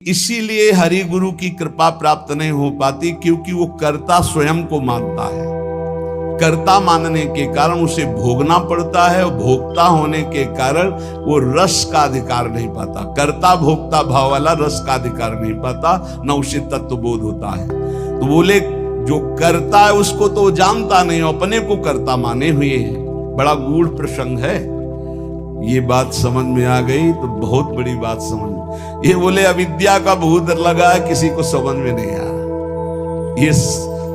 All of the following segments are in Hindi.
इसीलिए हरि गुरु की कृपा प्राप्त नहीं हो पाती, क्योंकि वो कर्ता स्वयं को मानता है। कर्ता मानने के कारण उसे भोगना पड़ता है, और भोक्ता होने के कारण वो रस का अधिकार नहीं पाता। कर्ता भोक्ता भाव वाला रस का अधिकार नहीं पाता, न उसे तत्वबोध होता है। तो बोले जो कर्ता है उसको तो जानता नहीं, अपने को कर्ता माने हुए है। बड़ा गूढ़ प्रसंग है। ये बात समझ में आ गई तो बहुत बड़ी बात समझ में। ये बोले अविद्या का भूत लगा है, किसी को समझ में नहीं आया। ये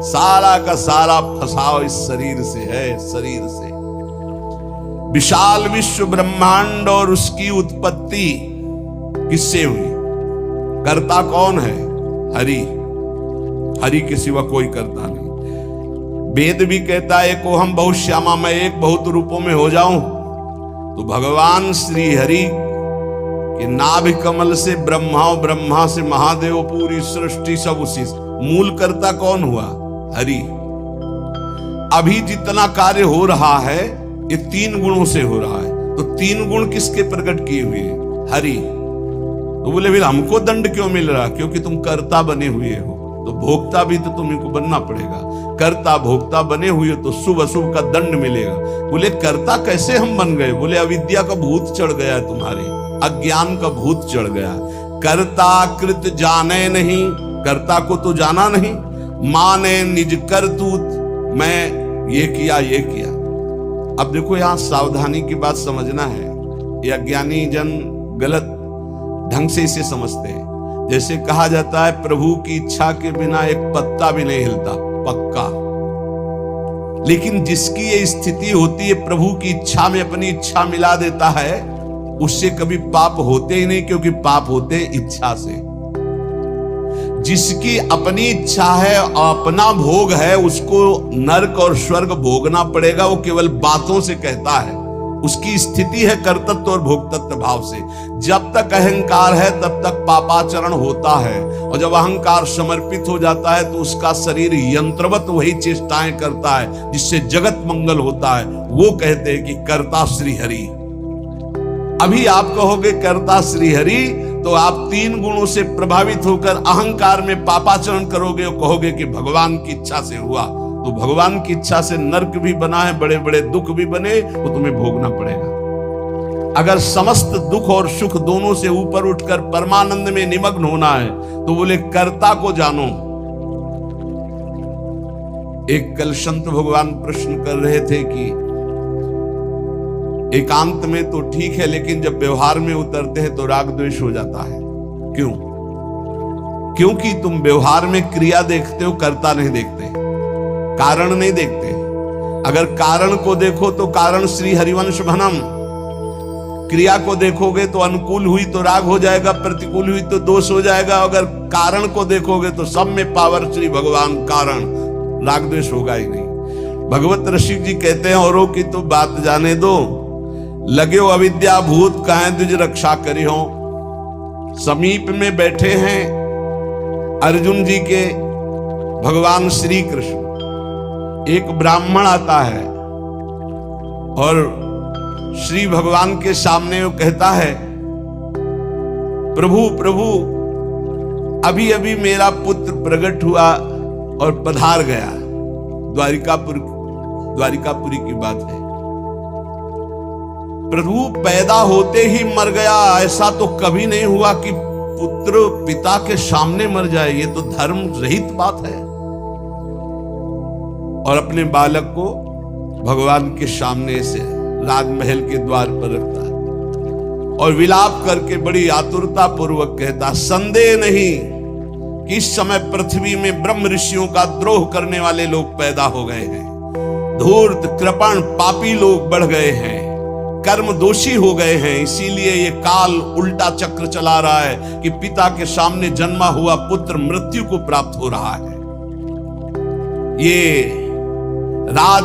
सारा का सारा फसाव इस शरीर से है। शरीर से विशाल विश्व ब्रह्मांड और उसकी उत्पत्ति किससे हुई? कर्ता कौन है? हरि। हरि के सिवा कोई कर्ता नहीं। वेद भी कहता है को हम बहुत श्यामा, मैं एक बहुत रूपों में हो जाऊं। तो भगवान श्री हरि के नाभि कमल से ब्रह्मा, ब्रह्मा से महादेव, पूरी सृष्टि सब उसी। मूल कर्ता कौन हुआ? हरि। अभी जितना कार्य हो रहा है ये तीन गुणों से हो रहा है। तो तीन गुण किसके प्रकट किए हुए? हरि। तो बोले फिर हमको दंड क्यों मिल रहा? क्योंकि तुम कर्ता बने हुए हो, तो भोक्ता भी तो तुम्हें को बनना पड़ेगा। कर्ता भोक्ता बने हुए तो शुभ अशुभ का दंड मिलेगा। बोले कर्ता कैसे हम बन गए? बोले अविद्या का भूत चढ़ गया तुम्हारे, अज्ञान का भूत चढ़ गया। कर्ता कृत जाने नहीं, कर्ता को तो जाना नहीं। माने निज करतूत, मैं ये किया ये किया। अब देखो यहां सावधानी की बात समझना है। ये अज्ञानी जन गलत ढंग से इसे समझते हैं। जैसे कहा जाता है प्रभु की इच्छा के बिना एक पत्ता भी नहीं हिलता, पक्का। लेकिन जिसकी ये स्थिति होती है, प्रभु की इच्छा में अपनी इच्छा मिला देता है, उससे कभी पाप होते ही नहीं, क्योंकि पाप होते इच्छा से। जिसकी अपनी इच्छा है और अपना भोग है, उसको नरक और स्वर्ग भोगना पड़ेगा। वो केवल बातों से कहता है, उसकी स्थिति है कर्तृत्व और भोक्तृत्व भाव से। जब तक अहंकार है तब तक पापाचरण होता है, और जब अहंकार समर्पित हो जाता है तो उसका शरीर यंत्रवत वही चेष्टाएं करता है जिससे जगत मंगल होता है। वो कहते हैं कि कर्ता श्री हरि। अभी आप कहोगे कर्ता श्री हरि, तो आप तीन गुणों से प्रभावित होकर अहंकार में पापाचरण करोगे और कहोगे कि भगवान की इच्छा से हुआ। तो भगवान की इच्छा से नरक भी बना है, बड़े बड़े दुख भी बने, वो तुम्हें भोगना पड़ेगा। अगर समस्त दुख और सुख दोनों से ऊपर उठकर परमानंद में निमग्न होना है तो बोले कर्ता को जानो। एक कल संत भगवान प्रश्न कर रहे थे कि एकांत में तो ठीक है, लेकिन जब व्यवहार में उतरते हैं तो राग द्वेष हो जाता है। क्यों? क्योंकि तुम व्यवहार में क्रिया देखते हो, कर्ता नहीं देखते, कारण नहीं देखते। अगर कारण को देखो तो कारण श्री हरिवंश भनम। क्रिया को देखोगे तो अनुकूल हुई तो राग हो जाएगा, प्रतिकूल हुई तो दोष हो जाएगा। अगर कारण को देखोगे तो सब में पावर श्री भगवान कारण, राग द्वेष होगा ही नहीं। भगवत ऋषि जी कहते हैं औरों की तो बात जाने दो, लगे हो अविद्या भूत काहे द्विज रक्षा करी हो। समीप में बैठे हैं अर्जुन जी के भगवान श्री कृष्ण। एक ब्राह्मण आता है और श्री भगवान के सामने वो कहता है, प्रभु प्रभु अभी अभी मेरा पुत्र प्रकट हुआ और पधार गया। द्वारिकापुरी की बात है। प्रभु पैदा होते ही मर गया, ऐसा तो कभी नहीं हुआ कि पुत्र पिता के सामने मर जाए। ये तो धर्म रहित बात है। और अपने बालक को भगवान के सामने से राजमहल के द्वार पर रखता है और विलाप करके बड़ी आतुरता पूर्वक कहता, संदेह नहीं कि इस समय पृथ्वी में ब्रह्म ऋषियों का द्रोह करने वाले लोग पैदा हो गए हैं। धूर्त कृपण पापी लोग बढ़ गए हैं, कर्म दोषी हो गए हैं। इसीलिए ये काल उल्टा चक्र चला रहा है कि पिता के सामने जन्मा हुआ पुत्र मृत्यु को प्राप्त हो रहा है। ये राज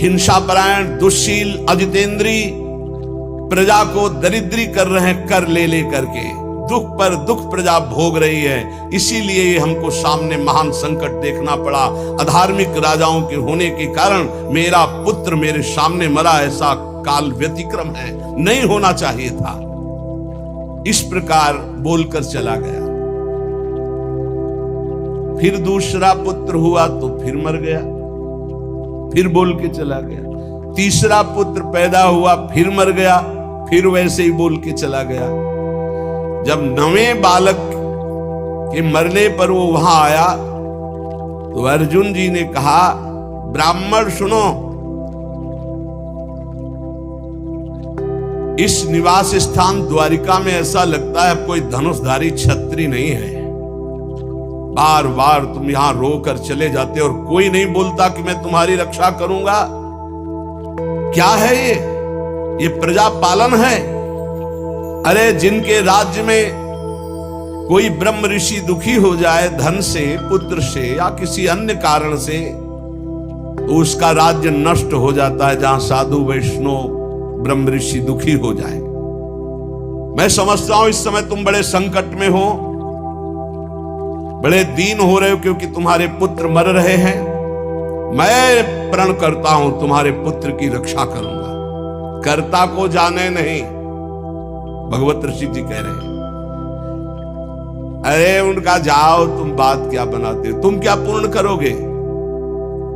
हिंसापरायण दुश्शील अजितेंद्री प्रजा को दरिद्री कर रहे हैं, कर ले करके दुख पर दुख प्रजा भोग रही है। इसीलिए हमको सामने महान संकट देखना पड़ा। अधार्मिक राजाओं के होने के कारण मेरा पुत्र मेरे सामने मरा, ऐसा काल व्यतिक्रम है, नहीं होना चाहिए था। इस प्रकार बोलकर चला गया। फिर दूसरा पुत्र हुआ तो फिर मर गया, फिर बोल के चला गया। तीसरा पुत्र पैदा हुआ, फिर मर गया, फिर वैसे ही बोल के चला गया। जब 9वें बालक के मरने पर वो वहां आया तो अर्जुन जी ने कहा, ब्राह्मण सुनो, इस निवास स्थान द्वारिका में ऐसा लगता है कोई धनुषधारी छत्री नहीं है। बार बार तुम यहां रोकर चले जाते और कोई नहीं बोलता कि मैं तुम्हारी रक्षा करूंगा। क्या है ये प्रजा पालन है? अरे जिनके राज्य में कोई ब्रह्म ऋषि दुखी हो जाए धन से, पुत्र से या किसी अन्य कारण से, तो उसका राज्य नष्ट हो जाता है। जहां साधु वैष्णव ब्रह्म ऋषि दुखी हो जाए। मैं समझता हूं इस समय तुम बड़े संकट में हो, बड़े दीन हो रहे हो क्योंकि तुम्हारे पुत्र मर रहे हैं। मैं प्रण करता हूं तुम्हारे पुत्र की रक्षा करूंगा। कर्ता को जाने नहीं, भगवत ऋषि जी कह रहे हैं। अरे उनका जाओ, तुम बात क्या बनाते हो, तुम क्या पूर्ण करोगे?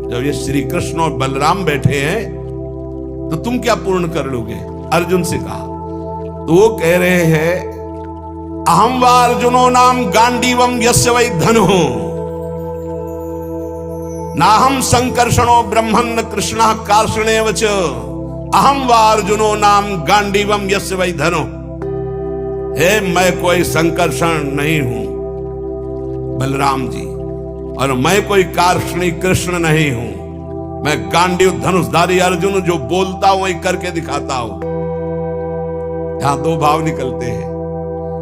जब ये श्री कृष्ण और बलराम बैठे हैं तो तुम क्या पूर्ण कर लोगे? अर्जुन से कहा तो वो कह रहे हैं, अहम वा अर्जुनो नाम गांडीवम यस्य वै धनुः नाहम संकर्षणो ब्रह्मन् कृष्णः कार्षणेव च अहम वा अर्जुनो नाम गांडीवम यस्य वै धनुः। हे मैं कोई संकर्षण नहीं हूं बलराम जी, और मैं कोई कार्षणी कृष्ण नहीं हूं। मैं गांडीव धनुषधारी अर्जुन, जो बोलता हूं वही करके दिखाता हूं। यहां दो भाव निकलते हैं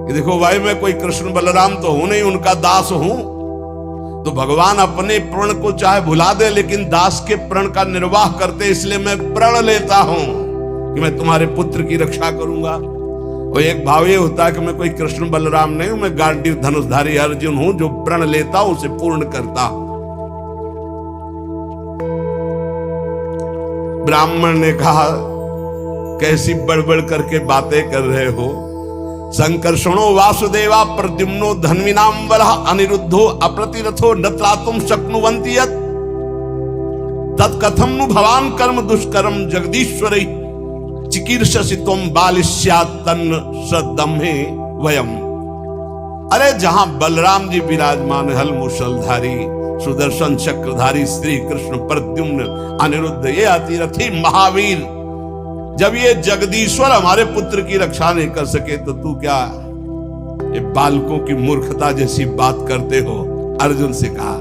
कि देखो भाई, मैं कोई कृष्ण बलराम तो हूं नहीं, उनका दास हूं। तो भगवान अपने प्रण को चाहे भुला दे, लेकिन दास के प्रण का निर्वाह करते, इसलिए मैं प्रण लेता हूं कि मैं तुम्हारे पुत्र की रक्षा करूंगा। और एक भाव ये होता है कि मैं कोई कृष्ण बलराम नहीं हूं, मैं गांडीव धनुषधारी अर्जुन हूं, जो प्रण लेता हूं उसे पूर्ण करता हूं। ब्राह्मण ने कहा, कैसी बड़बड़ करके बातें कर रहे हो? संकर्षणो वासुदेवा प्रद्युम्नो धन्विनाम बलः अनिरुद्धो अप्रतिरथो न त्रातुम शक्नुवन्ति यत् तत्कथं नु भवान कर्म दुष्करम जगदीश्वरै चिकीर्षसि त्वं बालिष्यात् तन्न सदम्हे वयम। अरे जहां बलराम जी विराजमान, हल मूषलधारी सुदर्शन चक्रधारी श्री कृष्ण प्रद्युम्न अनिरुद्ध, ये अतिरथी महावीर, जब ये जगदीश्वर हमारे पुत्र की रक्षा नहीं कर सके तो तू क्या ये बालकों की मूर्खता जैसी बात करते हो? अर्जुन से कहा।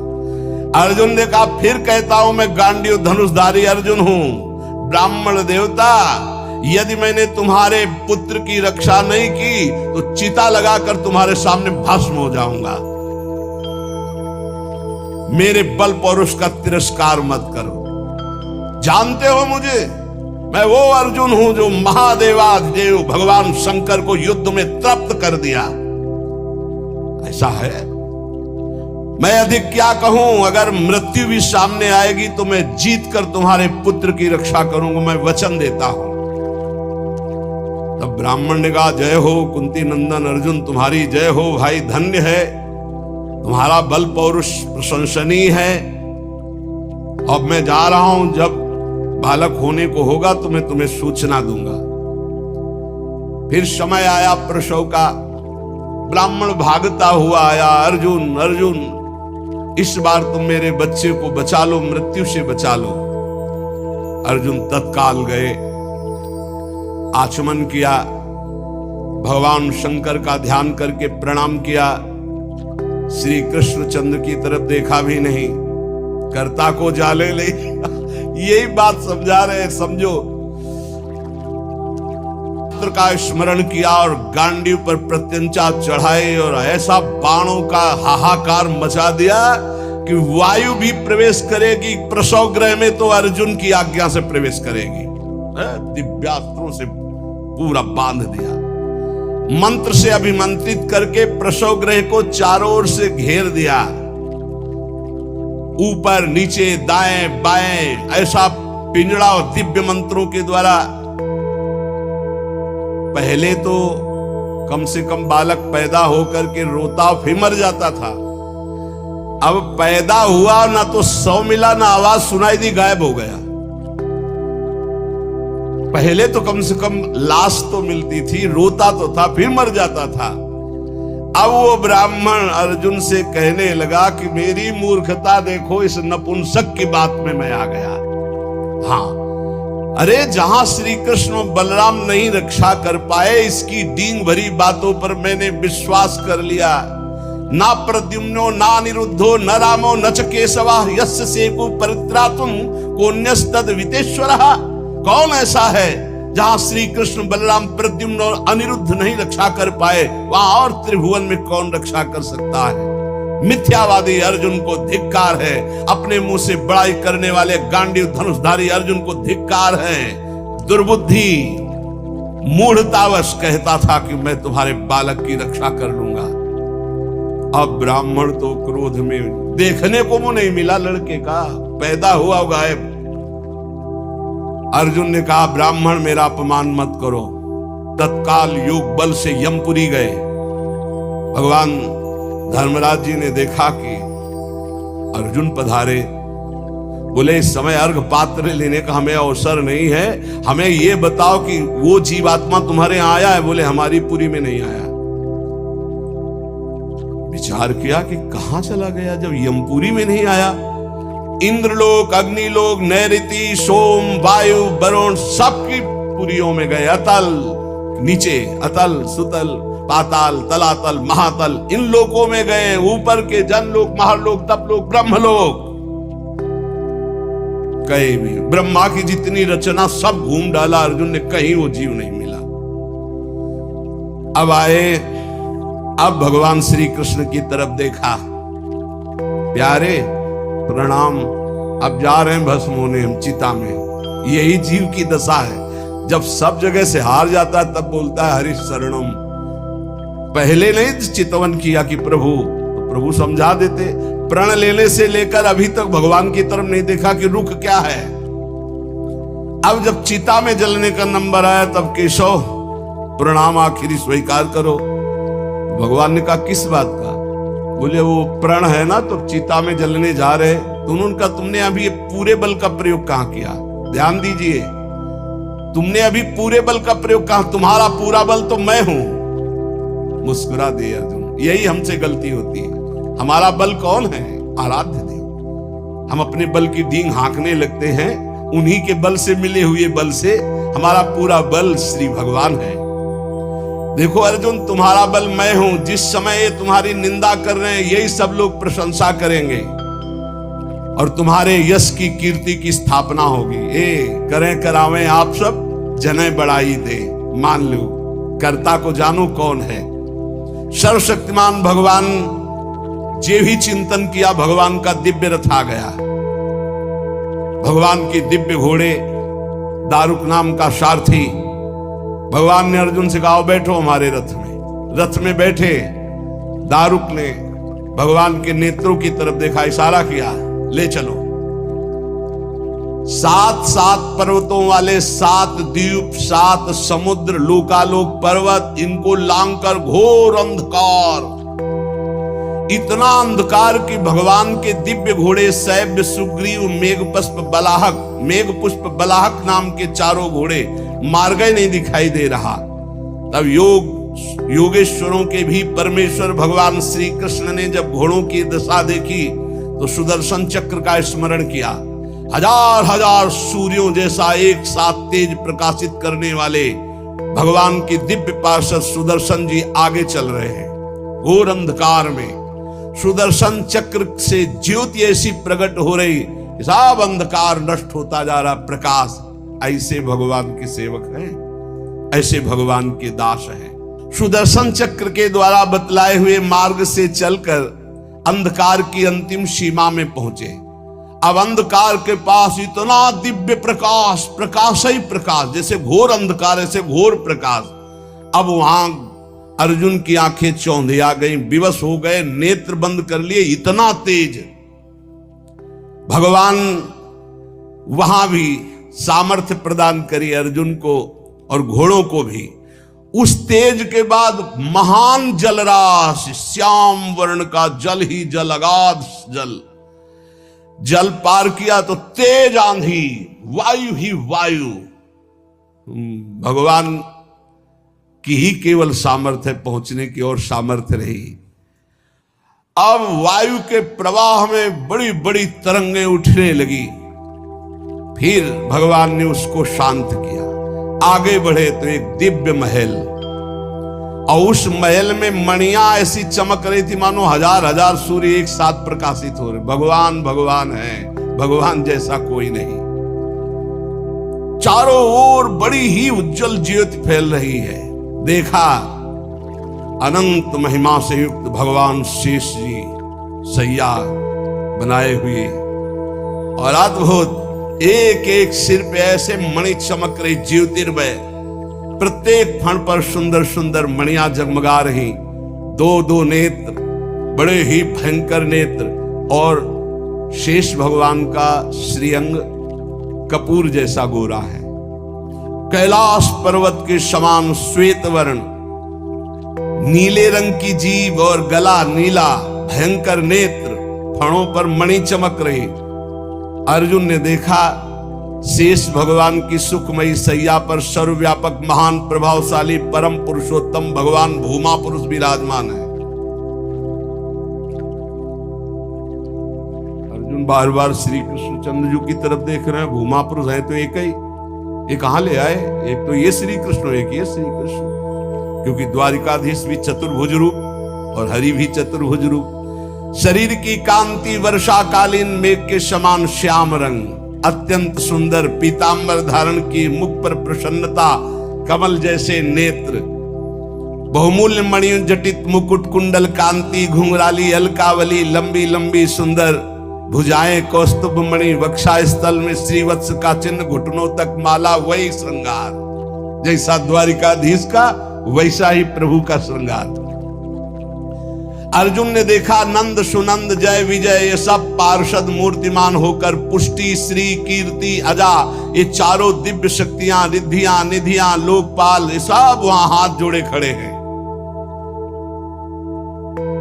अर्जुन ने कहा, फिर कहता हूं मैं गांडीव धनुषधारी अर्जुन हूं। ब्राह्मण देवता, यदि मैंने तुम्हारे पुत्र की रक्षा नहीं की तो चिता लगाकर तुम्हारे सामने भस्म हो जाऊंगा। मेरे बल पौरुष का तिरस्कार मत करो। जानते हो मुझे, मैं वो अर्जुन हूं जो महादेवाधिदेव भगवान शंकर को युद्ध में तृप्त कर दिया। ऐसा है, मैं अधिक क्या कहूं? अगर मृत्यु भी सामने आएगी तो मैं जीत कर तुम्हारे पुत्र की रक्षा करूंगा, मैं वचन देता हूं। तब ब्राह्मण ने कहा, जय हो कुंती नंदन अर्जुन, तुम्हारी जय हो भाई, धन्य है, तुम्हारा बल पौरुष प्रशंसनीय है। अब मैं जा रहा हूं, जब बालक होने को होगा तो मैं तुम्हें सूचना दूंगा। फिर समय आया प्रसव का, ब्राह्मण भागता हुआ आया, अर्जुन अर्जुन इस बार तुम मेरे बच्चे को बचा लो, मृत्यु से बचा लो। अर्जुन तत्काल गए, आचमन किया, भगवान शंकर का ध्यान करके प्रणाम किया, श्री कृष्णचंद्र की तरफ देखा भी नहीं, कर्ता को जाले ले यही बात समझा रहे हैं, समझो। पुत्र का स्मरण किया और गांडीव पर प्रत्यंचा चढ़ाए और ऐसा बाणों का हाहाकार मचा दिया कि वायु भी प्रवेश करेगी प्रसव गृह में तो अर्जुन की आज्ञा से प्रवेश करेगी। दिव्यास्त्रों से पूरा बांध दिया, मंत्र से अभिमंत्रित करके प्रसव गृह को चारों ओर से घेर दिया, ऊपर नीचे दाएं बाएं ऐसा पिंजड़ा और दिव्य मंत्रों के द्वारा। पहले तो कम से कम बालक पैदा होकर के रोता फिर मर जाता था, अब पैदा हुआ ना तो 100 मिला ना आवाज सुनाई दी, गायब हो गया। पहले तो कम से कम लाश तो मिलती थी, रोता तो था, फिर मर जाता था। अब वो ब्राह्मण अर्जुन से कहने लगा कि मेरी मूर्खता देखो, इस नपुंसक की बात में मैं आ गया। हाँ, अरे जहां श्री कृष्ण और बलराम नहीं रक्षा कर पाए, इसकी डींग भरी बातों पर मैंने विश्वास कर लिया। ना प्रद्युम्नो ना अनिरुद्धो न रामो न च केशवा यस्य सेकु परित्रातुम कोन्यस्तद वितेश्वरः। कौन ऐसा है जहां श्री कृष्ण बलराम प्रद्युम्न और अनिरुद्ध नहीं रक्षा कर पाए, वहां और त्रिभुवन में कौन रक्षा कर सकता है। मिथ्यावादी अर्जुन को धिक्कार है, अपने मुंह से बड़ाई करने वाले गांडीव धनुषधारी अर्जुन को धिक्कार है। दुर्बुद्धि मूढ़तावश कहता था कि मैं तुम्हारे बालक की रक्षा कर लूंगा। अब ब्राह्मण तो क्रोध में, देखने को मुंह नहीं मिला लड़के का, पैदा हुआ गायब। अर्जुन ने कहा ब्राह्मण मेरा अपमान मत करो। तत्काल योग बल से यमपुरी गए। भगवान धर्मराज जी ने देखा कि अर्जुन पधारे, बोले इस समय अर्घ पात्र लेने का हमें अवसर नहीं है, हमें यह बताओ कि वो जीवात्मा तुम्हारे यहां आया है? बोले हमारी पुरी में नहीं आया। विचार किया कि कहां चला गया जब यमपुरी में नहीं आया। इंद्रलोक, अग्निलोक, नैऋति, सोम, वायु, वरुण सबकी पुरियों में गए। अतल नीचे, अतल, सुतल, पाताल, तलातल, महातल, इन लोकों में गए। ऊपर के जनलोक, महालोक, तपलोक, ब्रह्मलोक, कहीं भी ब्रह्मा की जितनी रचना सब घूम डाला अर्जुन ने, कहीं वो जीव नहीं मिला। अब आए, अब भगवान श्री कृष्ण की तरफ देखा, प्यारे प्रणाम, अब जा रहे हैं भस्म होने हम चिता में। यही जीव की दशा है, जब सब जगह से हार जाता है तब बोलता है हरि शरणम। पहले नहीं चितवन किया कि प्रभु, तो प्रभु समझा देते। प्रण लेने से लेकर अभी तक भगवान की तरफ नहीं देखा कि रुख क्या है। अब जब चिता में जलने का नंबर आया तब केशव प्रणाम आखिरी स्वीकार करो। भगवान ने कहा किस बात का? बोले वो प्रण है ना, तो चिता में जलने जा रहे। तो उन्होंने कहा तुमने अभी पूरे बल का प्रयोग कहां किया? ध्यान दीजिए, तुमने अभी पूरे बल का प्रयोग कहां? तुम्हारा पूरा बल तो मैं हूं। मुस्कुरा दे अर्जुन, यही हमसे गलती होती है। हमारा बल कौन है? आराध्य देव। हम अपने बल की डींग हाँकने लगते हैं, उन्हीं के बल से मिले हुए बल से। हमारा पूरा बल श्री भगवान है। देखो अर्जुन, तुम्हारा बल मैं हूं। जिस समय ये तुम्हारी निंदा कर रहे हैं, यही सब लोग प्रशंसा करेंगे और तुम्हारे यश की कीर्ति की स्थापना होगी। करें करावें आप सब, जने बढ़ाई दे। मान लो, कर्ता को जानो कौन है। सर्वशक्तिमान भगवान जे भी चिंतन किया, भगवान का दिव्य रथ आ गया। भगवान के दिव्य घोड़े, दारुक नाम का सारथी। भगवान ने अर्जुन से कहा बैठो हमारे रथ में। रथ में बैठे। दारुक ने भगवान के नेत्रों की तरफ देखा, इशारा किया, ले चलो। 7 पर्वतों वाले 7 द्वीप, 7 समुद्र, लोकालोक पर्वत, इनको लांघकर घोर अंधकार, इतना अंधकार कि भगवान के दिव्य घोड़े शैव्य, सुग्रीव, मेघपुष्प, बलाहक, मेघपुष्प बलाहक नाम के 4 घोड़े मार्ग नहीं दिखाई दे रहा। तब योगेश्वरों के भी परमेश्वर भगवान श्री कृष्ण ने जब घोड़ों की दशा देखी तो सुदर्शन चक्र का स्मरण किया। हजार हजार सूर्यों जैसा एक साथ तेज प्रकाशित करने वाले भगवान की दिव्य पार्षद सुदर्शन जी आगे चल रहे हैं। घोर अंधकार में सुदर्शन चक्र से ज्योति ऐसी प्रकट हो रही, सब अंधकार नष्ट होता जा रहा, प्रकाश। ऐसे भगवान के सेवक हैं, ऐसे भगवान के दास हैं। सुदर्शन चक्र के द्वारा बतलाए हुए मार्ग से चलकर अंधकार की अंतिम सीमा में पहुंचे। अब अंधकार के पास इतना दिव्य प्रकाश, प्रकाश ही प्रकाश, जैसे घोर अंधकार ऐसे घोर प्रकाश। अब वहां अर्जुन की आंखें चौंधिया गई, विवश हो गए, नेत्र बंद कर लिए, इतना तेज। भगवान वहां भी सामर्थ्य प्रदान करी अर्जुन को और घोड़ों को भी। उस तेज के बाद महान जलराशि, श्याम वर्ण का जल ही जल, अगाध जल, जल पार किया तो तेज आंधी, वायु ही वायु। भगवान की ही केवल सामर्थ्य पहुंचने की और सामर्थ्य रही। अब वायु के प्रवाह में बड़ी बड़ी तरंगें उठने लगी। फिर भगवान ने उसको शांत किया। आगे बढ़े तो एक दिव्य महल, और उस महल में मणियां ऐसी चमक रही थी मानो हजार हजार सूर्य एक साथ प्रकाशित हो रहे। भगवान भगवान है, भगवान जैसा कोई नहीं। चारों ओर बड़ी ही उज्जवल ज्योति फैल रही है। देखा अनंत महिमा से युक्त भगवान शेष जी सैया बनाए हुए, और अद्भुत एक एक सिर पे ऐसे मणि चमक रही, ज्योतिर्मय। प्रत्येक फण पर सुंदर सुंदर मणियां जगमगा रही। दो दो नेत्र, बड़े ही भयंकर नेत्र, और शेष भगवान का श्रीअंग कपूर जैसा गोरा है। कैलाश पर्वत के समान श्वेत वर्ण, नीले रंग की जीभ और गला नीला, भयंकर नेत्र, फणों पर मणि चमक रही। अर्जुन ने देखा शेष भगवान की सुखमयी सैया पर सर्वव्यापक महान प्रभावशाली परम पुरुषोत्तम भगवान भूमा पुरुष विराजमान है। अर्जुन बार बार श्री कृष्ण चंद्र जी की तरफ देख रहे हैं। भूमा पुरुष है तो एक ही, ये कहां ले आए? एक तो ये श्री कृष्ण, एक ये श्री कृष्ण, क्योंकि द्वारिकाधीश भी चतुर्भुज रूप और हरि भी चतुर्भुज रूप। शरीर की कांति वर्षाकालीन मेघ के समान श्याम रंग, अत्यंत सुंदर पीतांबर धारण की, मुख पर प्रसन्नता, कमल जैसे नेत्र, बहुमूल्य मणियों जटित मुकुट, कुंडल कांति, घुंघराली अलकावली, लंबी लंबी सुंदर भुजाएं, कौस्तुभ मणि, वक्षा स्थल में श्रीवत्स का चिन्ह, घुटनों तक माला। वही श्रृंगार जैसा द्वारिकाधीश का, वैसा ही प्रभु का श्रृंगार। अर्जुन ने देखा नंद सुनंद जय विजय ये सब पार्षद मूर्तिमान होकर, पुष्टि श्री कीर्ति अजा, ये चारों दिव्य शक्तियां, रिद्धियां निधियां, लोकपाल, ये सब वहां हाथ जोड़े खड़े हैं।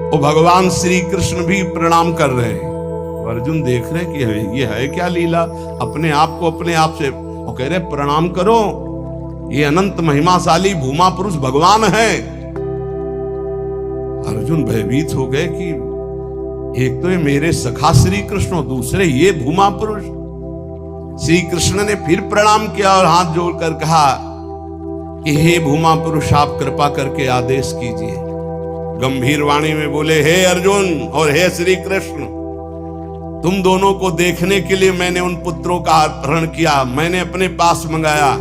और भगवान श्री कृष्ण भी प्रणाम कर रहे हैं। अर्जुन देख रहे कि ये है क्या लीला, अपने आप को अपने आप से वो कह रहे प्रणाम करो, ये अनंत महिमाशाली भूमा पुरुष भगवान है। अर्जुन भयभीत हो गए कि एक तो ये मेरे सखा श्री कृष्ण, दूसरे ये भूमा पुरुष। श्री कृष्ण ने फिर प्रणाम किया और हाथ जोड़कर कहा कि हे भूमा पुरुष, आप कृपा करके आदेश कीजिए। गंभीर वाणी में बोले, हे अर्जुन और हे श्री कृष्ण, तुम दोनों को देखने के लिए मैंने उन पुत्रों का अपहरण किया, मैंने अपने पास मंगाया।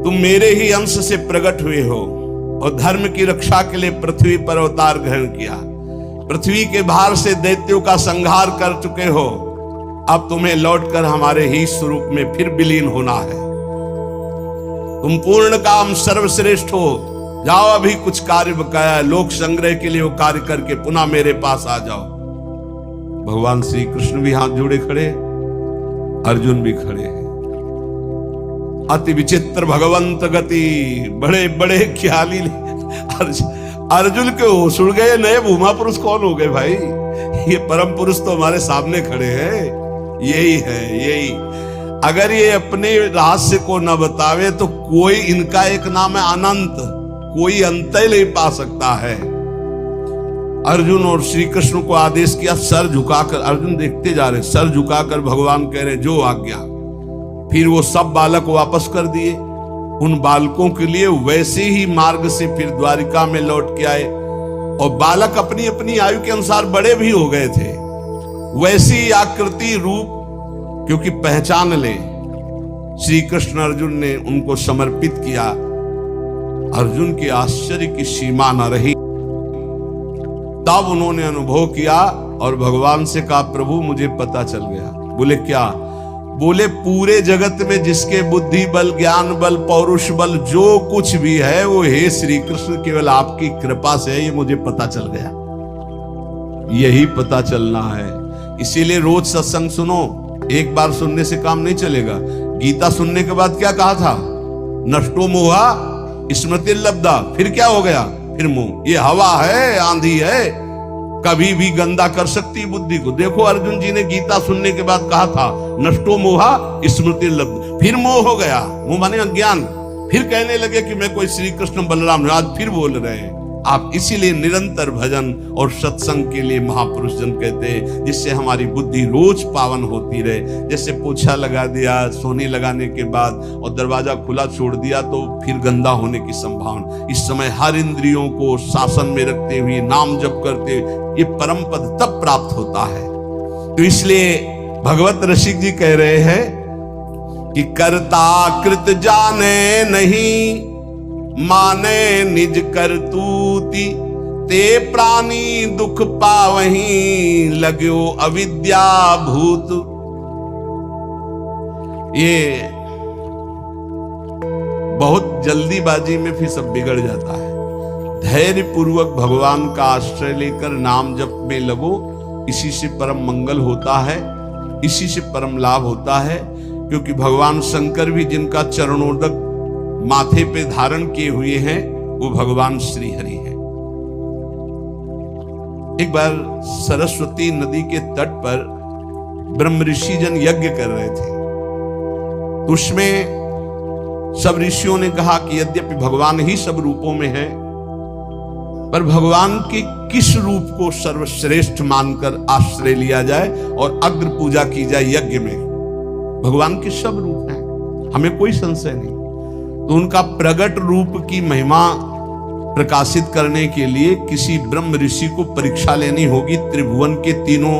तुम मेरे ही अंश से प्रकट हुए हो और धर्म की रक्षा के लिए पृथ्वी पर अवतार ग्रहण किया। पृथ्वी के भार से दैत्यों का संहार कर चुके हो। अब तुम्हें लौटकर हमारे ही स्वरूप में फिर विलीन होना है। तुम पूर्ण काम सर्वश्रेष्ठ हो। जाओ, अभी कुछ कार्य बकाया है, लोक संग्रह के लिए वो कार्य करके पुनः मेरे पास आ जाओ। भगवान श्री कृष्ण भी हाथ जोड़े खड़े, अर्जुन भी खड़े हैं। अति विचित्र भगवंत गति, बड़े बड़े ख्याली। अर्जुन के होश उड़ गए, नए भूमा पुरुष कौन हो गए भाई? ये परम पुरुष तो हमारे सामने खड़े हैं, यही है यही। अगर ये अपने रहस्य को न बतावे तो कोई, इनका एक नाम है अनंत, कोई अंत ही नहीं पा सकता है। अर्जुन और श्री कृष्ण को आदेश किया, सर झुकाकर। अर्जुन देखते जा रहे, सर झुकाकर भगवान कह रहे जो आज्ञा। फिर वो सब बालक वापस कर दिए। उन बालकों के लिए वैसे ही मार्ग से फिर द्वारिका में लौट के आए, और बालक अपनी अपनी आयु के अनुसार बड़े भी हो गए थे। वैसी आकृति रूप क्योंकि पहचान ले, श्री कृष्ण अर्जुन ने उनको समर्पित किया। अर्जुन के आश्चर्य की सीमा न रही। तब उन्होंने अनुभव किया और भगवान से कहा, प्रभु मुझे पता चल गया। बोले क्या? बोले पूरे जगत में जिसके बुद्धि बल, ज्ञान बल, पौरुष बल जो कुछ भी है वो हे श्री कृष्ण केवल आपकी कृपा से है, ये मुझे पता चल गया। यही पता चलना है। इसीलिए रोज सत्संग सुनो। एक बार सुनने से काम नहीं चलेगा। गीता सुनने के बाद क्या कहा था? नष्टो मोहा स्मृति लब्धा, फिर क्या हो गया, फिर मोह। ये हवा है, आंधी है, कभी भी गंदा कर सकती बुद्धि को। देखो अर्जुन जी ने गीता सुनने के बाद कहा था नष्टो मोहा स्मृति लब्ध, फिर मोह हो गया, मोह माने अज्ञान। फिर कहने लगे कि मैं कोई श्री कृष्ण बलराम, आज फिर बोल रहे हैं आप। इसीलिए निरंतर भजन और सत्संग के लिए महापुरुष जन कहते हैं, जिससे हमारी बुद्धि रोज पावन होती रहे। जैसे पोछा लगा दिया सोने लगाने के बाद और दरवाजा खुला छोड़ दिया तो फिर गंदा होने की संभावना। इस समय हर इंद्रियों को शासन में रखते हुए नाम जप करते हुए ये परम पद तब प्राप्त होता है। तो इसलिए भगवत रसिक जी कह रहे हैं कि कर्ता कृत जाने नहीं, माने निज करतूति, ते प्राणी दुख पावहीं, लगो अविद्या भूत। ये बहुत जल्दीबाजी में फिर सब बिगड़ जाता है। धैर्य पूर्वक भगवान का आश्रय लेकर नाम जप में लगो, इसी से परम मंगल होता है, इसी से परम लाभ होता है। क्योंकि भगवान शंकर भी जिनका चरणोदक माथे पे धारण किए हुए हैं वो भगवान श्री हरि हैं। एक बार सरस्वती नदी के तट पर ब्रह्म ऋषि जन यज्ञ कर रहे थे। तो उसमें सब ऋषियों ने कहा कि यद्यपि भगवान ही सब रूपों में है, पर भगवान के किस रूप को सर्वश्रेष्ठ मानकर आश्रय लिया जाए और अग्र पूजा की जाए यज्ञ में। भगवान के सब रूप हैं, हमें कोई संशय नहीं। तो उनका प्रगट रूप की महिमा प्रकाशित करने के लिए किसी ब्रह्म ऋषि को परीक्षा लेनी होगी त्रिभुवन के तीनों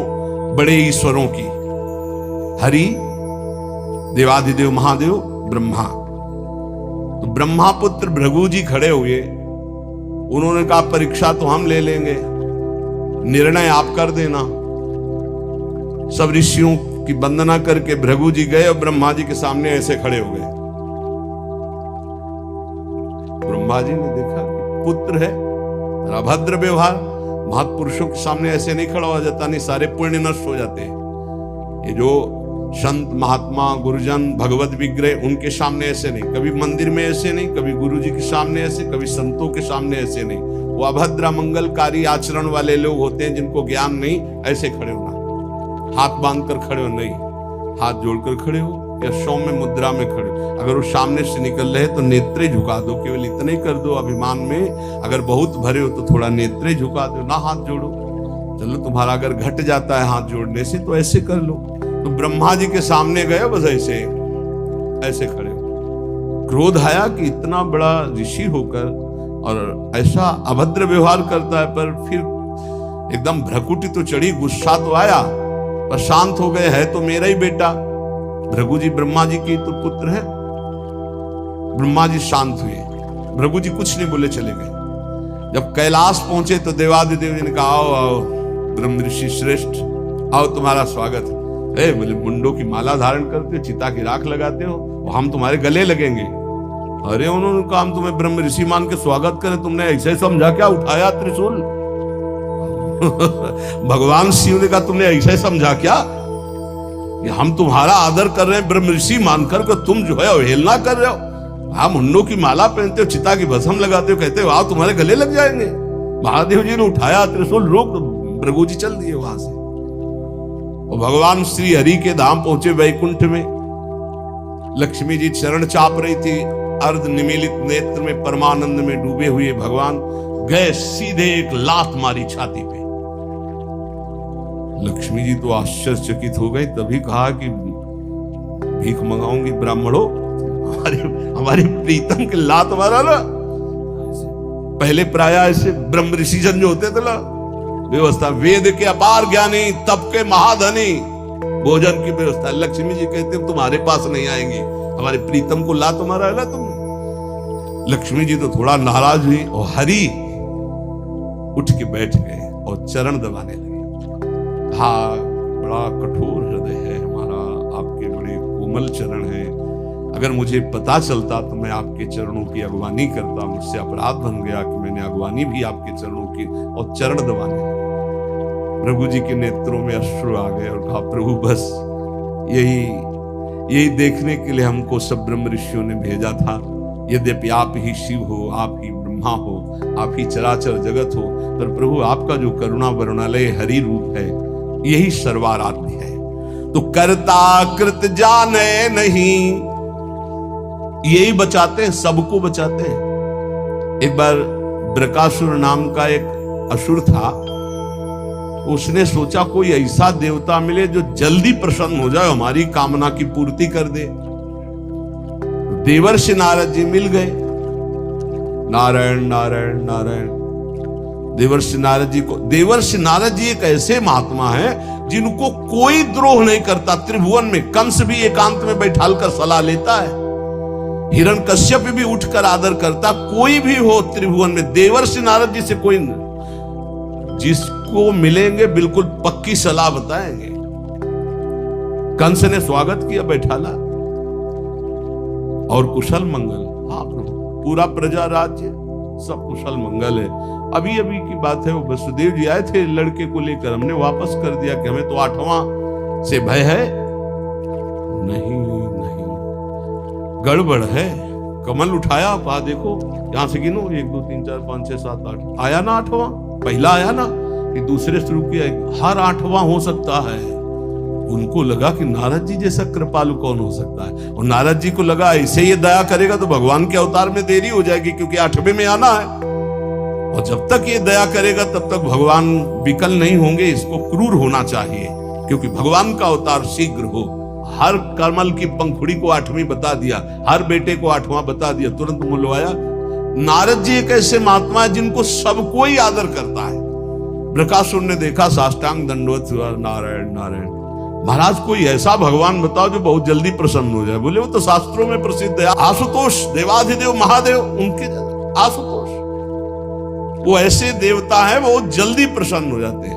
बड़े ईश्वरों की, हरि, देवाधिदेव महादेव, ब्रह्मा। तो ब्रह्मा पुत्र भृगु जी खड़े हुए, उन्होंने कहा परीक्षा तो हम ले लेंगे, निर्णय आप कर देना। सब ऋषियों की वंदना करके भृगु जी गए और ब्रह्मा जी के सामने ऐसे खड़े हो गए। ब्रह्मा जी ने देखा कि पुत्र है, अभद्र व्यवहार, महापुरुषों के सामने ऐसे नहीं खड़ा हो जाता, नहीं सारे पुण्य नष्ट हो जाते हैं। ये जो संत महात्मा गुरुजन भगवत विग्रह, उनके सामने ऐसे नहीं, कभी मंदिर में ऐसे नहीं, कभी गुरु जी के सामने ऐसे, कभी संतों के सामने ऐसे नहीं। वो अभद्र मंगलकारी आचरण वाले लोग होते हैं जिनको ज्ञान नहीं, ऐसे खड़े होना, हाथ बांध कर खड़े हो नहीं, हाथ जोड़कर खड़े हो या सौम्य मुद्रा में खड़े हो। अगर वो सामने से निकल रहे तो नेत्रे झुका दो, केवल इतना ही कर दो अभिमान में। अगर बहुत भरे हो तो थोड़ा नेत्रे झुका दो, ना हाथ जोड़ो। चलो तुम्हारा अगर घट जाता है हाथ जोड़ने से तो ऐसे कर लो। तो ब्रह्मा जी के सामने गए, बस ऐसे ऐसे खड़े हो। क्रोध आया कि इतना बड़ा ऋषि होकर और ऐसा अभद्र व्यवहार करता है, पर फिर एकदम भ्रकुटी तो चढ़ी, गुस्सा तो आया, पर शांत हो गए, है तो मेरा ही बेटा। भृगु जी ब्रह्मा जी के तो पुत्र है। ब्रह्मा जी शांत हुए, भृगु जी कुछ नहीं बोले, चले गए। जब कैलाश पहुंचे तो देवादिदेव जी ने कहा आओ आओ ब्रह्म ऋषि श्रेष्ठ, आओ तुम्हारा स्वागत है। बोले मुंडों की माला धारण करते हो, चिता की राख लगाते हो, हम तुम्हारे गले लगेंगे। अरे उन्होंने कहा हम तुम्हें ब्रह्म ऋषि मान के स्वागत करें, तुमने ऐसे समझा क्या, उठाया त्रिशूल। भगवान शिव ने कहा तुमने ऐसे समझा क्या कि हम तुम्हारा आदर कर रहे हैं ब्रह्म ऋषि मानकर के, तुम जो है अवहेलना कर रहे हो। आप मुंडों की माला पहनते हो, चिता की भस्म लगाते हो, कहते हो आओ तुम्हारे गले लग जाएंगे। महादेव जी ने उठाया त्रिशूल, रोक, भृगु जी चल दिए वहां से। और भगवान श्री हरि के धाम पहुंचे वैकुंठ में। लक्ष्मी जी चरण चाप रही थी, अर्ध निमीलित नेत्र में परमानंद में डूबे हुए भगवान गए, सीधे एक लात मारी छाती पे। लक्ष्मी जी तो आश्चर्यचकित हो गई, तभी कहा कि भीख मंगाऊंगी ब्राह्मणों, हमारी प्रीतम के लात मारा ना। पहले प्राय ऐसे ब्रह्म ऋषि जन जो होते थे ना, व्यवस्था, वेद के अपार ज्ञानी, तप के महाधनी, भोजन की व्यवस्था। लक्ष्मी जी कहते तुम्हारे पास नहीं आएंगे, हमारे प्रीतम को लात मारा है ना तुम। लक्ष्मी जी तो थोड़ा नाराज हुई और हरि उठ के बैठ गए और चरण दबाने लगे। हाँ, बड़ा कठोर हृदय है हमारा, आपके बड़े कोमल चरण हैं, अगर मुझे पता चलता तो मैं आपके चरणों की अगवानी करता, मुझसे अपराध बन गया कि मैंने अगवानी भी आपके चरणों की, और चरण दबाने लगे। प्रभु जी के नेत्रों में अश्रु आ गए और कहा प्रभु बस यही देखने के लिए हमको सब ब्रह्म ऋषियों ने भेजा था यद्यपि आप ही शिव हो, आप ही ब्रह्मा हो, आप ही चराचर जगत हो, पर प्रभु आपका जो करुणा वर्णालय हरि रूप है यही सर्वाराध्य है। तो कर्ता कृत जाने नहीं, यही बचाते हैं, सबको बचाते हैं। एक बार बृकासुर नाम का एक असुर था, उसने सोचा कोई ऐसा देवता मिले जो जल्दी प्रसन्न हो जाए, हमारी कामना की पूर्ति कर दे। देवर्षि नारद जी मिल गए। नारायण नारायण नारायण। देवर्षि नारद जी एक ऐसे महात्मा है जिनको कोई द्रोह नहीं करता। त्रिभुवन में कंस भी एकांत में बैठाल कर सलाह लेता है, हिरण्यकश्यप भी उठकर आदर करता। कोई भी हो त्रिभुवन में देवर्षि नारद जी से कोई जिसको मिलेंगे बिल्कुल पक्की सलाह बताएंगे। कंस ने स्वागत किया, बैठाला और कुशल मंगल। हाँ प्रभु, पूरा प्रजा राज्य सब कुशल मंगल है। अभी अभी की बात है, वो वसुदेव जी आए थे लड़के को लेकर, हमने वापस कर दिया कि हमें तो 8वां से भय है। नहीं नहीं, गड़बड़ है। कमल उठाया, कहा देखो यहां से गिनो, 1 2 3 4 5 6 7 8 आया ना 8वां। पहला आया ना, कि दूसरे शुरू किया, हर 8वां हो सकता है। उनको लगा कि नारद जी जैसा कृपालु कौन हो सकता है, और नारद जी को लगा ऐसे ये दया करेगा तो भगवान के अवतार में देरी हो जाएगी, क्योंकि 8वें में आना है, और जब तक ये दया करेगा तब तक भगवान विकल नहीं होंगे, इसको क्रूर होना चाहिए, क्योंकि भगवान का अवतार शीघ्र हो। हर कमल की पंखुड़ी को 8वीं बता दिया, हर बेटे को 8वां बता दिया, तुरंत मुलवाया। नारद जी एक ऐसे महात्मा है जिनको सब कोई आदर करता है। बृकासुर ने देखा, साष्टांग दंडवत हुआ, नारायण नारायण। महाराज कोई ऐसा भगवान बताओ जो बहुत जल्दी प्रसन्न हो जाए। बोले वो तो शास्त्रों में प्रसिद्ध है, आशुतोष देवाधिदेव महादेव, उनके आशुतोष, वो ऐसे देवता है वो जल्दी प्रसन्न हो जाते हैं।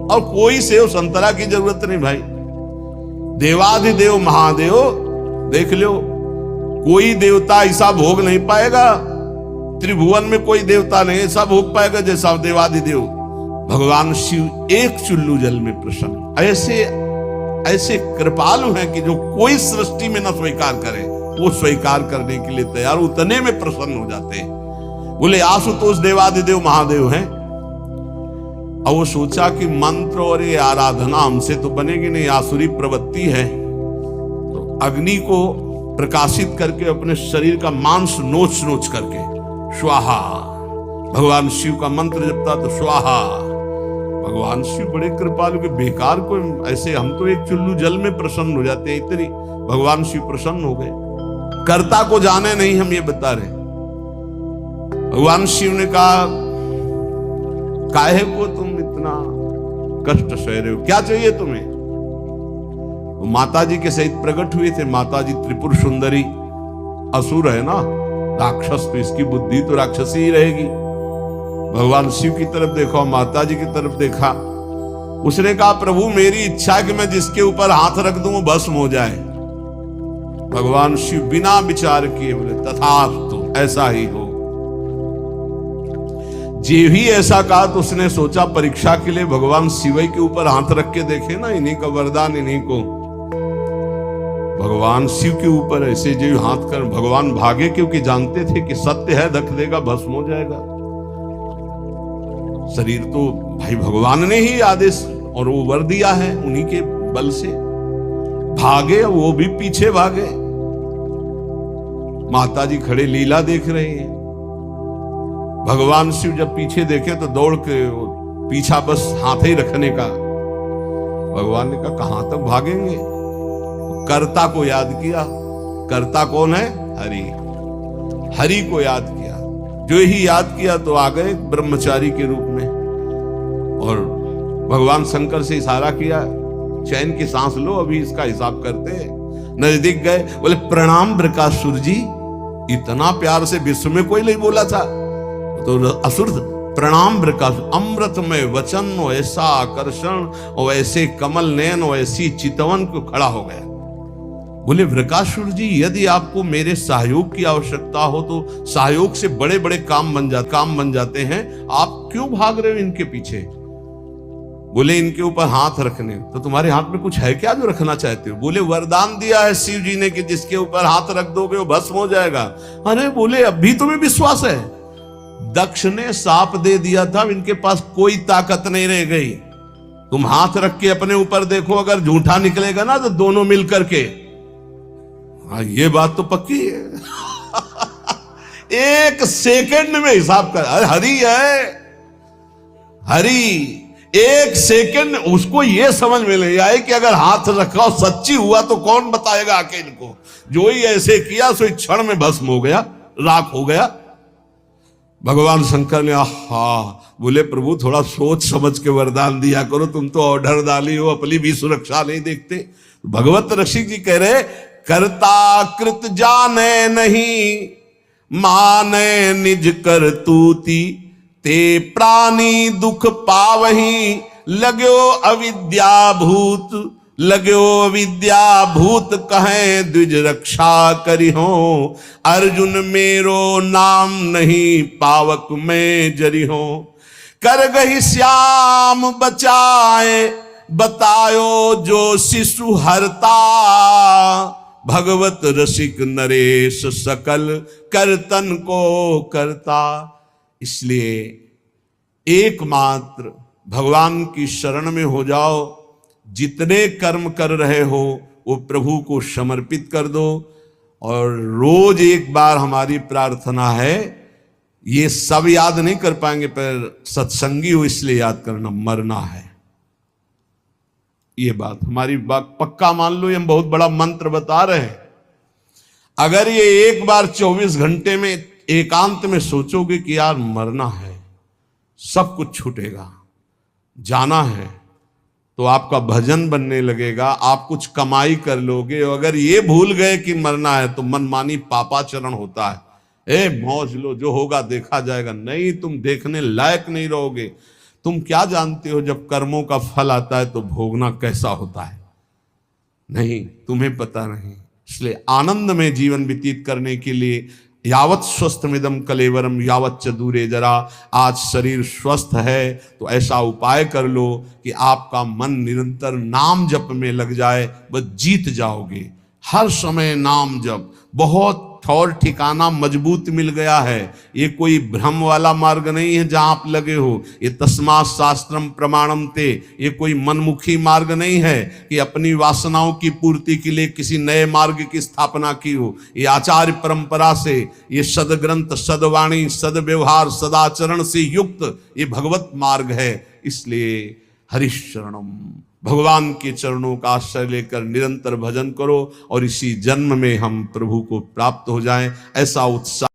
और कोई सेव संतरा की जरूरत नहीं भाई, देवाधिदेव महादेव देख लो, कोई देवता ऐसा भोग नहीं पाएगा, त्रिभुवन में कोई देवता नहीं ऐसा भोग पाएगा जैसा देवाधिदेव भगवान शिव एक चुल्लू जल में प्रसन्न। ऐसे ऐसे कृपालु हैं कि जो कोई सृष्टि में न स्वीकार करे वो स्वीकार करने के लिए तैयार, उतने में प्रसन्न हो जाते हैं। बोले आशुतोष देवाधिदेव महादेव हैं। और वो सोचा कि मंत्र और ये आराधना हमसे तो बनेगी नहीं, आसुरी प्रवृत्ति है, तो अग्नि को प्रकाशित करके अपने शरीर का मांस नोच नोच करके स्वाहा, भगवान शिव का मंत्र जपता तो स्वाहा। भगवान शिव बड़े कृपालु के, बेकार को ऐसे, हम तो एक चुल्लू जल में प्रसन्न हो जाते हैं, इतनी भगवान शिव प्रसन्न हो गए। कर्ता को जाने नहीं हम ये बता रहे। भगवान शिव ने कहा काहे को तुम इतना कष्ट सह रहे हो, क्या चाहिए तुम्हें? तो माता जी के सहित प्रकट हुए थे। माता जी त्रिपुर सुंदरी, असुर है ना, राक्षस, तो इसकी बुद्धि तो राक्षसी ही रहेगी। भगवान शिव की तरफ देखा, माता जी की तरफ देखा, उसने कहा प्रभु मेरी इच्छा है कि मैं जिसके ऊपर हाथ रख दूं वो भस्म हो जाए। भगवान शिव बिना विचार किए बोले तथास्तु, ऐसा ही हो। जे ही ऐसा कहा तो उसने सोचा परीक्षा के लिए भगवान शिव के ऊपर हाथ रख के देखे ना, इन्हीं का वरदान इन्हीं को। भगवान शिव के ऊपर ऐसे जो हाथ कर भगवान भागे, क्योंकि जानते थे कि सत्य है, रख देगा भस्म हो जाएगा। शरीर तो भाई भगवान ने ही आदेश और वो वर दिया है, उन्हीं के बल से भागे, वो भी पीछे भागे। माता जी खड़े लीला देख रहे हैं। भगवान शिव जब पीछे देखे तो दौड़ के पीछा बस हाथ ही रखने का। भगवान ने कहा कहां तक भागेंगे? कर्ता को याद किया। कर्ता कौन है? हरि। हरि को याद किया। जो ही याद किया तो आ गए ब्रह्मचारी के रूप में, और भगवान शंकर से इशारा किया चैन की सांस लो, अभी इसका हिसाब करते हैं। नजदीक गए, बोले प्रणाम बृकासुर जी। इतना प्यार से विश्व में कोई नहीं बोला था। तो असुर प्रणाम बृकासुर, अमृतमय वचन, ऐसा आकर्षण और ऐसे कमल नयन और ऐसी चितवन को खड़ा हो गया। बोले बृकासुर जी यदि आपको मेरे सहयोग की आवश्यकता हो तो सहयोग से बड़े बड़े काम बन जाते हैं, आप क्यों भाग रहे हो इनके पीछे? बोले इनके ऊपर हाथ रखने, तो तुम्हारे हाथ में कुछ है क्या जो रखना चाहते हो? बोले वरदान दिया है शिव जी ने कि जिसके ऊपर हाथ रख दोगे वो भस्म हो जाएगा। अरे बोले अभी तुम्हें विश्वास है? दक्ष ने साप दे दिया था, इनके पास कोई ताकत नहीं रह गई। तुम हाथ रख के अपने ऊपर देखो, अगर झूठा निकलेगा ना तो दोनों मिल करके। हाँ ये बात तो पक्की है। एक सेकंड में हिसाब कर, हरि है हरि। एक सेकंड उसको यह समझ में ले आए कि अगर हाथ रखा सच्ची हुआ तो कौन बताएगा आके इनको। जो ही ऐसे किया सो क्षण में भस्म हो गया, राख हो गया। भगवान शंकर ने बोले प्रभु थोड़ा सोच समझ के वरदान दिया करो, तुम तो ऑर्डर डाली हो, अपनी भी सुरक्षा नहीं देखते। भगवत रसिक जी कह रहे कर्ता कृत जाने नहीं, माने निज करतूती, ते प्राणी दुख पावही, लगो अविद्या भूत, लगो अविद्या भूत कहे द्विज रक्षा करी हो। अर्जुन मेरो नाम नहीं पावक में जरी हो, कर गही श्याम बचाए, बतायो जो शिशु हरता, भगवत रसिक नरेश सकल करतन को करता। इसलिए एकमात्र भगवान की शरण में हो जाओ, जितने कर्म कर रहे हो वो प्रभु को समर्पित कर दो। और रोज एक बार हमारी प्रार्थना है, ये सब याद नहीं कर पाएंगे पर सत्संगी हो इसलिए याद करना, मरना है। ये बात हमारी पक्का मान लो, ये हम बहुत बड़ा मंत्र बता रहे हैं। अगर ये एक बार 24 घंटे में एकांत में सोचोगे कि यार मरना है, सब कुछ छूटेगा, जाना है, तो आपका भजन बनने लगेगा, आप कुछ कमाई कर लोगे। अगर ये भूल गए कि मरना है तो मनमानी पापाचरण होता है। मौज लो, जो होगा देखा जाएगा। नहीं, तुम देखने लायक नहीं रहोगे। तुम क्या जानते हो जब कर्मों का फल आता है तो भोगना कैसा होता है? नहीं, तुम्हें पता नहीं। इसलिए आनंद में जीवन व्यतीत करने के लिए यावत स्वस्थमिदम कलेवरम यावत च दूरे जरा। आज शरीर स्वस्थ है तो ऐसा उपाय कर लो कि आपका मन निरंतर नाम जप में लग जाए, बस जीत जाओगे। हर समय नाम जप, बहुत ठौर ठिकाना मजबूत मिल गया है। ये कोई भ्रम वाला मार्ग नहीं है जहां आप लगे हो। ये तस्मात् शास्त्रम प्रमाणम ते, ये कोई मनमुखी मार्ग नहीं है कि अपनी वासनाओं की पूर्ति के लिए किसी नए मार्ग की स्थापना की हो। ये आचार्य परंपरा से, ये सदग्रंथ, सदवाणी, सदव्यवहार, सदाचरण से युक्त ये भगवत मार्ग है। इसलिए हरिशरणम, भगवान के चरणों का आश्रय लेकर निरंतर भजन करो और इसी जन्म में हम प्रभु को प्राप्त हो जाएं, ऐसा उत्साह